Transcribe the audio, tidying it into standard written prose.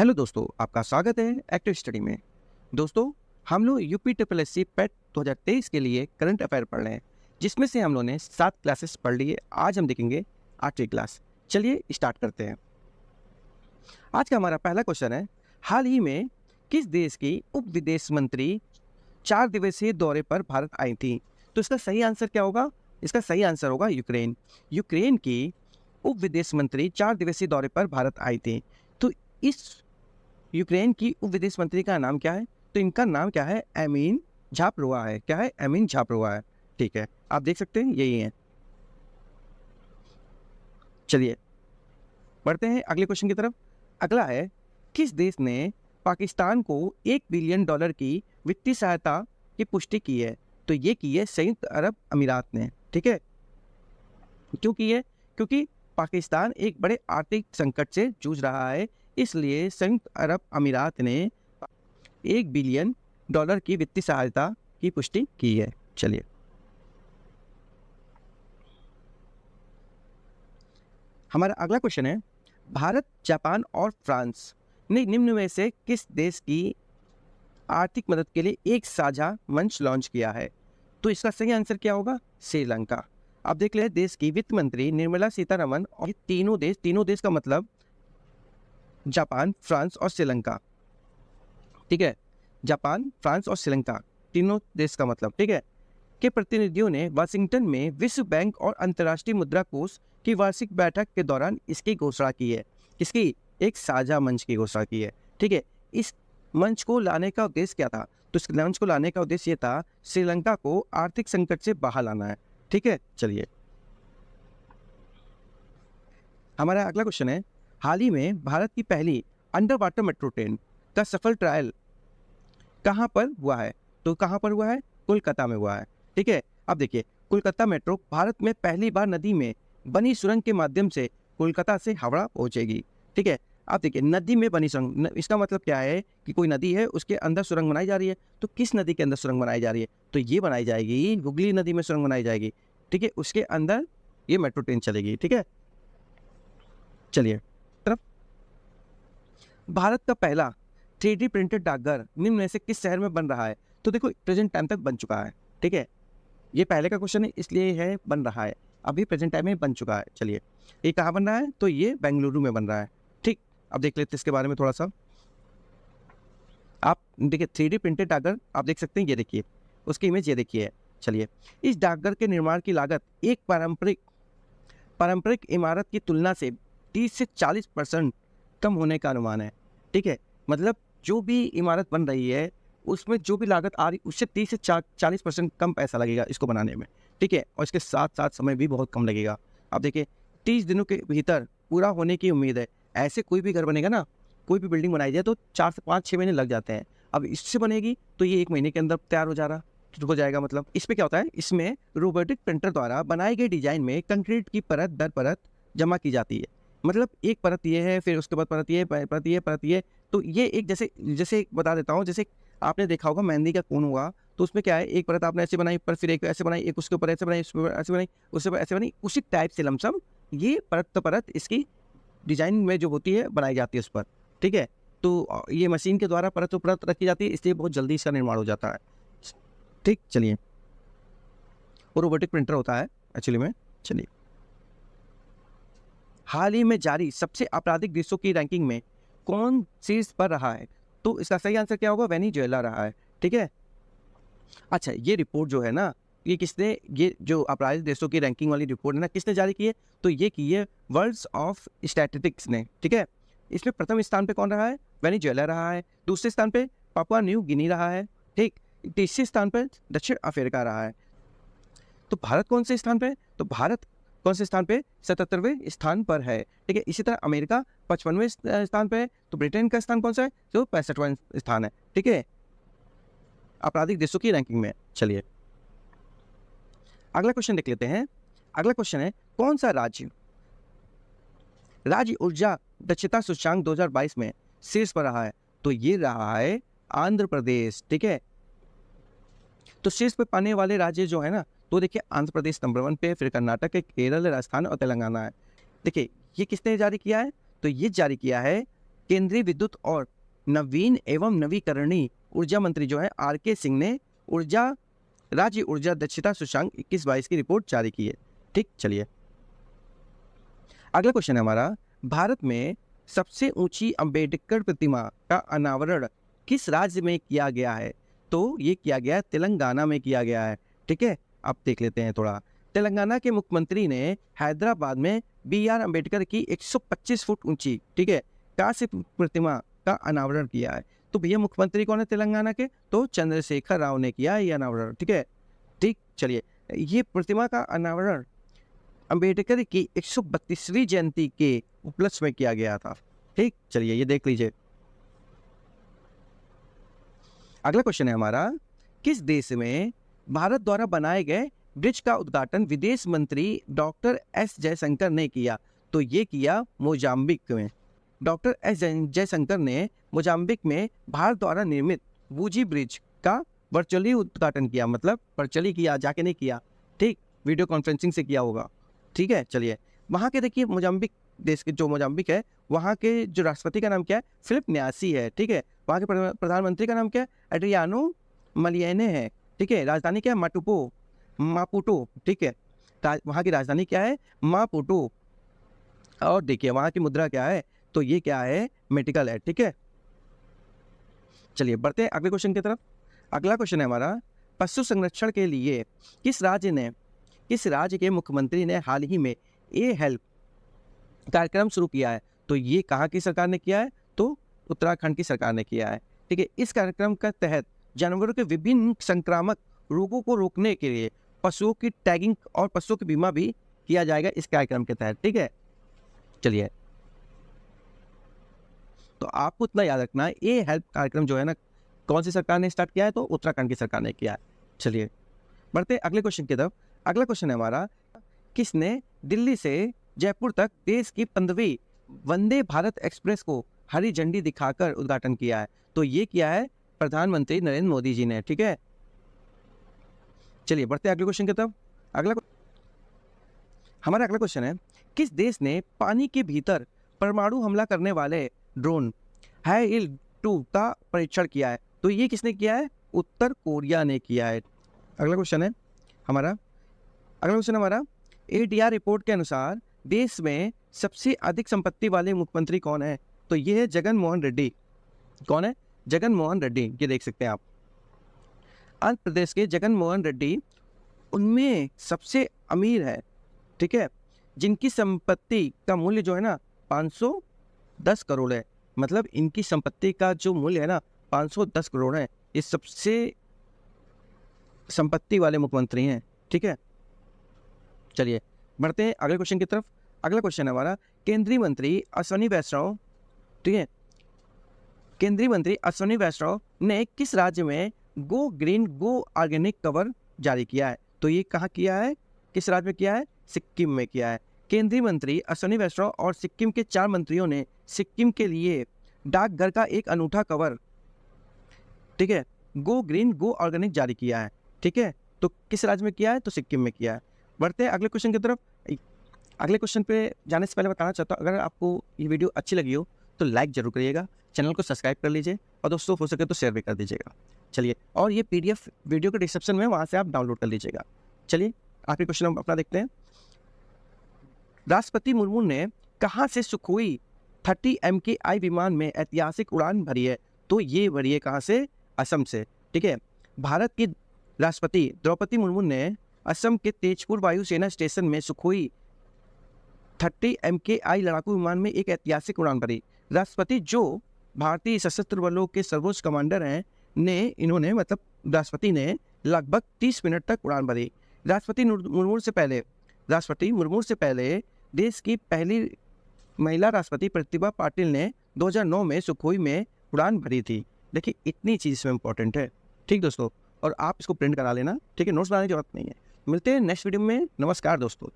Hello दोस्तों, आपका स्वागत है एक्टिव स्टडी में। दोस्तों, हम लोग यूपी ट्रिपल एस सी पेट 2023 के लिए करंट अफेयर पढ़ रहे हैं, जिसमें से हम लोगों ने 7 क्लासेस पढ़ लिए। आज हम देखेंगे 8वीं क्लास। चलिए स्टार्ट करते हैं। आज का हमारा पहला क्वेश्चन है, हाल ही में किस देश की उप विदेश मंत्री 4 दिवसीय दौरे पर भारत आई थी? तो इसका सही आंसर क्या होगा? इसका सही आंसर होगा यूक्रेन। यूक्रेन की उप विदेश मंत्री 4 दिवसीय दौरे पर भारत आई थी। तो इस यूक्रेन की उप विदेश मंत्री का नाम क्या है? तो इनका नाम क्या है? एमीन झापरोवा है। क्या है? एमीन झापरोवा है। ठीक है, आप देख सकते हैं यही है। चलिए बढ़ते हैं अगले क्वेश्चन की तरफ। अगला है, किस देश ने पाकिस्तान को $1 बिलियन की वित्तीय सहायता की पुष्टि की है? तो ये की है संयुक्त अरब अमीरात ने। ठीक है, क्यों की है? क्योंकि पाकिस्तान एक बड़े आर्थिक संकट से जूझ रहा है, इसलिए संयुक्त अरब अमीरात ने $1 बिलियन की वित्तीय सहायता की पुष्टि की है। चलिए हमारा अगला क्वेश्चन है, भारत, जापान और फ्रांस ने निम्न में से किस देश की आर्थिक मदद के लिए एक साझा मंच लॉन्च किया है? तो इसका सही आंसर क्या होगा? श्रीलंका। आप देख ले, देश की वित्त मंत्री निर्मला सीतारमन और ये तीनों देश का मतलब जापान, फ्रांस और श्रीलंका। ठीक है, जापान, फ्रांस और श्रीलंका तीनों देश का मतलब, ठीक है, के प्रतिनिधियों ने वाशिंगटन में विश्व बैंक और अंतर्राष्ट्रीय मुद्रा कोष की वार्षिक बैठक के दौरान इसकी घोषणा की है। किसकी? एक साझा मंच की घोषणा की है। ठीक है, इस मंच को लाने का उद्देश्य क्या था? तो इस मंच को लाने का उद्देश्य ये था, श्रीलंका को आर्थिक संकट से बाहर लाना है। ठीक है, चलिए हमारा अगला क्वेश्चन है, हाल ही में भारत की पहली अंडर वाटर मेट्रो ट्रेन का सफल ट्रायल कहाँ पर हुआ है? तो कहाँ पर हुआ है? कोलकाता में हुआ है। ठीक है, अब देखिए, कोलकाता मेट्रो भारत में पहली बार नदी में बनी सुरंग के माध्यम से कोलकाता से हावड़ा पहुंचेगी। ठीक है, आप देखिए, नदी में बनी सुरंग, इसका मतलब क्या है कि कोई नदी है, उसके अंदर सुरंग बनाई जा रही है। तो किस नदी के अंदर सुरंग बनाई जा रही है? तो ये बनाई जाएगी, हुगली नदी में सुरंग बनाई जाएगी। ठीक है, उसके अंदर ये मेट्रो ट्रेन चलेगी। ठीक है, चलिए तरफ, भारत का पहला 3D प्रिंटेड डाकघर निम्न में से किस शहर में बन रहा है? तो देखो, प्रेजेंट टाइम तक बन चुका है। ठीक है, ये पहले का क्वेश्चन है इसलिए है बन रहा है, अभी प्रेजेंट टाइम में बन चुका है। चलिए, ये कहाँ बन रहा है? तो ये बेंगलुरु में बन रहा है। ठीक, अब देख लेते हैं इसके बारे में थोड़ा सा। आप देखिए, 3D प्रिंटेड डाकघर आप देख सकते हैं, ये देखिए उसकी इमेज, ये देखिए। चलिए, इस डाकघर के निर्माण की लागत एक पारंपरिक इमारत की तुलना से 30 से 40% कम होने का अनुमान है। ठीक है, मतलब जो भी इमारत बन रही है उसमें जो भी लागत आ रही, उससे 30 से 40% कम पैसा लगेगा इसको बनाने में। ठीक है, और इसके साथ साथ समय भी बहुत कम लगेगा। अब देखिए, 30 दिनों के भीतर पूरा होने की उम्मीद है। ऐसे कोई भी घर बनेगा ना, कोई भी बिल्डिंग बनाई जाए तो 4 से 5-6 महीने लग जाते हैं। अब इससे बनेगी तो ये 1 महीने के अंदर तैयार हो जाएगा। मतलब इसमें क्या होता है, इसमें रोबोटिक प्रिंटर द्वारा बनाई गई डिजाइन में कंक्रीट की परत दर परत जमा की जाती है। मतलब एक परत ये है, फिर उसके बाद परत ये। तो ये एक जैसे बता देता हूँ, जैसे आपने देखा होगा मेहंदी का कोन हुआ, तो उसमें क्या है, एक परत आपने ऐसे बनाई, पर फिर एक ऐसे बनाई, एक उसके ऊपर ऐसे बनाई, उसके ऊपर ऐसे बनाई, उसके ऊपर ऐसे बनाई, उसी टाइप से लमसम ये परत इसकी डिजाइन में जो होती है बनाई जाती है उस पर। ठीक है, तो ये मशीन के द्वारा परत परत रखी जाती है, इसलिए बहुत जल्दी इसका निर्माण हो जाता है। ठीक, चलिए, वो रोबोटिक प्रिंटर होता है एक्चुअली में। चलिए, हाल ही में जारी सबसे आपराधिक देशों की रैंकिंग में कौन शीर्ष पर रहा है? तो इसका सही आंसर क्या होगा? वेनेजुएला रहा है। ठीक है, अच्छा, ये रिपोर्ट जो है ना, ये जो आपराधिक देशों की रैंकिंग वाली रिपोर्ट है ना, किसने जारी की है? तो ये की है वर्ल्ड ऑफ स्टैटिस्टिक्स ने। ठीक है, इसमें प्रथम स्थान पे कौन रहा है? वेनेजुएला रहा है। दूसरे स्थान पे पापुआ न्यू गिनी रहा है। ठीक, तीसरे स्थान पर दक्षिण अफ्रीका रहा है। तो भारत कौन से स्थान पे? तो भारत कौन से स्थान पे? 77वें स्थान पर है। ठीक है, इसी तरह अमेरिका 55वें स्थान पे है। तो ब्रिटेन का स्थान कौन सा है? जो 65वां स्थान है। ठीक है, आपराधिक देशों की रैंकिंग में। चलिए अगला क्वेश्चन देख लेते हैं। अगला क्वेश्चन है, कौन सा राज्य ऊर्जा दक्षता सूचकांक 2022 में शीर्ष पर रहा है? तो ये रहा है आंध्र प्रदेश। ठीक है, तो शीर्ष पे पाने वाले राज्य जो है ना, तो देखिए आंध्र प्रदेश नंबर 1 पे, फिर कर्नाटक है, केरल, राजस्थान और तेलंगाना है। देखिए, ये किसने जारी किया है? तो ये जारी किया है केंद्रीय विद्युत और नवीन एवं नवीकरणीय ऊर्जा मंत्री जो है आर.के. सिंह ने राज्य ऊर्जा दक्षता सूचकांक 21-22 की रिपोर्ट जारी की है। ठीक, चलिए अगला क्वेश्चन है हमारा, भारत में सबसे ऊंची अंबेडकर प्रतिमा का अनावरण किस राज्य में किया गया है? तो ये किया गया है तेलंगाना में किया गया है। ठीक है, आप देख लेते हैं थोड़ा। तेलंगाना के मुख्यमंत्री ने हैदराबाद में बी.आर. अम्बेडकर की 125 फुट ऊंची, ठीक है, कांस्य प्रतिमा का अनावरण किया है। तो भैया मुख्यमंत्री कौन है तेलंगाना के? तो चंद्रशेखर राव ने किया है ये अनावरण। ठीक है, ठीक, चलिए ये प्रतिमा का अनावरण अम्बेडकर की 132वीं जयंती के उपलक्ष्य में किया गया था। ठीक, चलिए ये देख लीजिए। अगला क्वेश्चन है हमारा, किस देश में भारत द्वारा बनाए गए ब्रिज का उद्घाटन विदेश मंत्री डॉक्टर एस जयशंकर ने किया? तो ये किया मोजाम्बिक में। डॉक्टर एस जयशंकर ने मोजाम्बिक में भारत द्वारा निर्मित वूजी ब्रिज का वर्चुअली उद्घाटन किया, मतलब वर्चुअली किया, जाके नहीं किया। ठीक, वीडियो कॉन्फ्रेंसिंग से किया होगा। ठीक है, चलिए वहाँ के देखिए मोजाम्बिक देश के जो मोजाम्बिक है वहाँ के जो राष्ट्रपति का नाम क्या है? फिलिप न्यासी है। ठीक है, वहाँ के प्रधानमंत्री का नाम क्या है? एड्रियानो मलियने है। ठीक है, राजधानी क्या है? मापुटो। ठीक है, वहाँ की राजधानी क्या है? मापुटो। और देखिए वहाँ की मुद्रा क्या है? तो ये क्या है? मेडिकल है। ठीक है, चलिए बढ़ते हैं अगले क्वेश्चन की तरफ। अगला क्वेश्चन है हमारा, पशु संरक्षण के लिए किस राज्य के मुख्यमंत्री ने हाल ही में ए हेल्प कार्यक्रम शुरू किया है? तो ये कहाँ की सरकार ने किया है? तो उत्तराखंड की सरकार ने किया है। ठीक है, इस कार्यक्रम के तहत जानवरों के विभिन्न संक्रामक रोगों को रोकने के लिए पशुओं की टैगिंग और पशुओं की बीमा भी किया जाएगा इस कार्यक्रम के तहत। ठीक है, चलिए तो आपको इतना याद रखना है, ये हेल्प कार्यक्रम जो है ना कौन सी सरकार ने स्टार्ट किया है? तो उत्तराखंड की सरकार ने किया है। चलिए बढ़ते अगले क्वेश्चन की तरफ। अगला क्वेश्चन है हमारा, किसने दिल्ली से जयपुर तक देश की 15वीं वंदे भारत एक्सप्रेस को हरी झंडी दिखाकर उद्घाटन किया है? तो ये किया है प्रधानमंत्री नरेंद्र मोदी जी ने। ठीक है, चलिए बढ़ते अगले क्वेश्चन की तरफ। हमारा अगला क्वेश्चन है, किस देश ने पानी के भीतर परमाणु हमला करने वाले ड्रोन हाइल-2 का परीक्षण किया है? तो ये किसने किया है? उत्तर कोरिया ने किया है। अगला क्वेश्चन है हमारा ADR रिपोर्ट के अनुसार देश में सबसे अधिक संपत्ति वाले मुख्यमंत्री कौन है? तो ये है जगन मोहन रेड्डी। कौन है? जगन मोहन रेड्डी। ये देख सकते हैं आप, आंध्र प्रदेश के जगन मोहन रेड्डी उनमें सबसे अमीर है। ठीक है, जिनकी संपत्ति का मूल्य जो है ना 510 करोड़ है। मतलब इनकी संपत्ति का जो मूल्य है ना 510 करोड़ है। ये सबसे संपत्ति वाले मुख्यमंत्री हैं। ठीक है, चलिए बढ़ते हैं अगले क्वेश्चन की तरफ। अगला क्वेश्चन है हमारा, केंद्रीय मंत्री अश्विनी वैष्णव, ठीक है, केंद्रीय मंत्री अश्विनी वैष्णव ने किस राज्य में गो ग्रीन गो ऑर्गेनिक कवर जारी किया है? तो ये कहाँ किया है? किस राज्य में किया है? सिक्किम में किया है। केंद्रीय मंत्री अश्विनी वैष्णव और सिक्किम के 4 मंत्रियों ने सिक्किम के लिए डाकघर का एक अनूठा कवर, ठीक है, गो ग्रीन गो ऑर्गेनिक जारी किया है। ठीक है, तो किस राज्य में किया है? तो सिक्किम में किया है। बढ़ते हैं अगले क्वेश्चन की तरफ। अगले क्वेश्चन पे जाने से पहले बताना चाहता हूँ, अगर आपको ये वीडियो अच्छी लगी हो तो लाइक जरूर करिएगा, चैनल को सब्सक्राइब कर लीजिए और दोस्तों हो सके तो शेयर भी कर दीजिएगा। चलिए, और ये PDF वीडियो के डिस्क्रिप्शन में, वहाँ से आप डाउनलोड कर लीजिएगा। चलिए आखिरी क्वेश्चन हम अपना देखते हैं। राष्ट्रपति मुर्मू ने कहाँ से सुखोई 30 MKI विमान में ऐतिहासिक उड़ान भरी है? तो ये भरी है कहाँ से? असम से। ठीक है, भारत की राष्ट्रपति द्रौपदी मुर्मू ने असम के तेजपुर वायुसेना स्टेशन में सुखोई 30 MKI लड़ाकू विमान में एक ऐतिहासिक उड़ान भरी। राष्ट्रपति जो भारतीय सशस्त्र बलों के सर्वोच्च कमांडर हैं राष्ट्रपति ने लगभग 30 मिनट तक उड़ान भरी। राष्ट्रपति मुर्मू से पहले देश की पहली महिला राष्ट्रपति प्रतिभा पाटिल ने 2009 में सुखोई में उड़ान भरी थी। देखिए इतनी चीज़ इसमें इंपॉर्टेंट है। ठीक दोस्तों, और आप इसको प्रिंट करा लेना। ठीक है, नोट्स बनाने की जरूरत नहीं है। मिलते हैं नेक्स्ट वीडियो में। नमस्कार दोस्तों।